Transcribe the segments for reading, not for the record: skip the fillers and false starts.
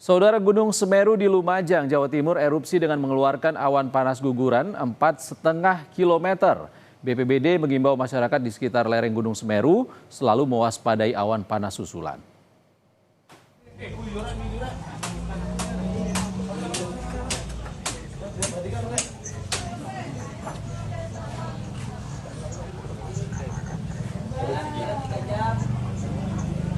Saudara, Gunung Semeru di Lumajang, Jawa Timur erupsi dengan mengeluarkan awan panas guguran 4,5 kilometer. BPBD mengimbau masyarakat di sekitar lereng Gunung Semeru selalu mewaspadai awan panas susulan.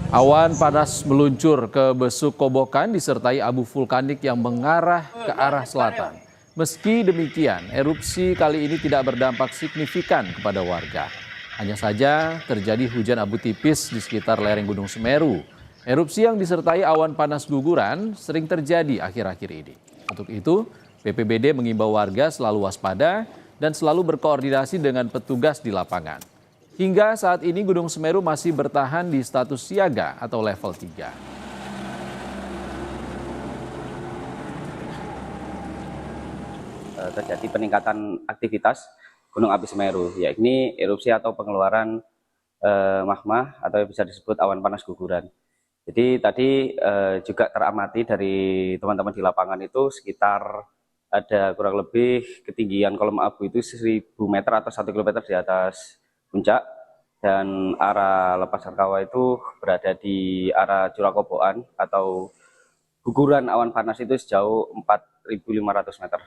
Awan panas meluncur ke Besuk Kobokan disertai abu vulkanik yang mengarah ke arah selatan. Meski demikian, erupsi kali ini tidak berdampak signifikan kepada warga. Hanya saja terjadi hujan abu tipis di sekitar lereng Gunung Semeru. Erupsi yang disertai awan panas guguran sering terjadi akhir-akhir ini. Untuk itu, BPBD mengimbau warga selalu waspada dan selalu berkoordinasi dengan petugas di lapangan. Hingga saat ini Gunung Semeru masih bertahan di status siaga atau level 3. Terjadi peningkatan aktivitas Gunung Api Semeru, yakni erupsi atau pengeluaran magma atau bisa disebut awan panas guguran. Jadi tadi juga teramati dari teman-teman di lapangan itu sekitar ada kurang lebih ketinggian kolom abu itu 1.000 meter atau 1 kilometer di atas puncak, dan arah lepas Harkawa itu berada di arah Curah Kobokan atau guguran awan panas itu sejauh 4.500 meter.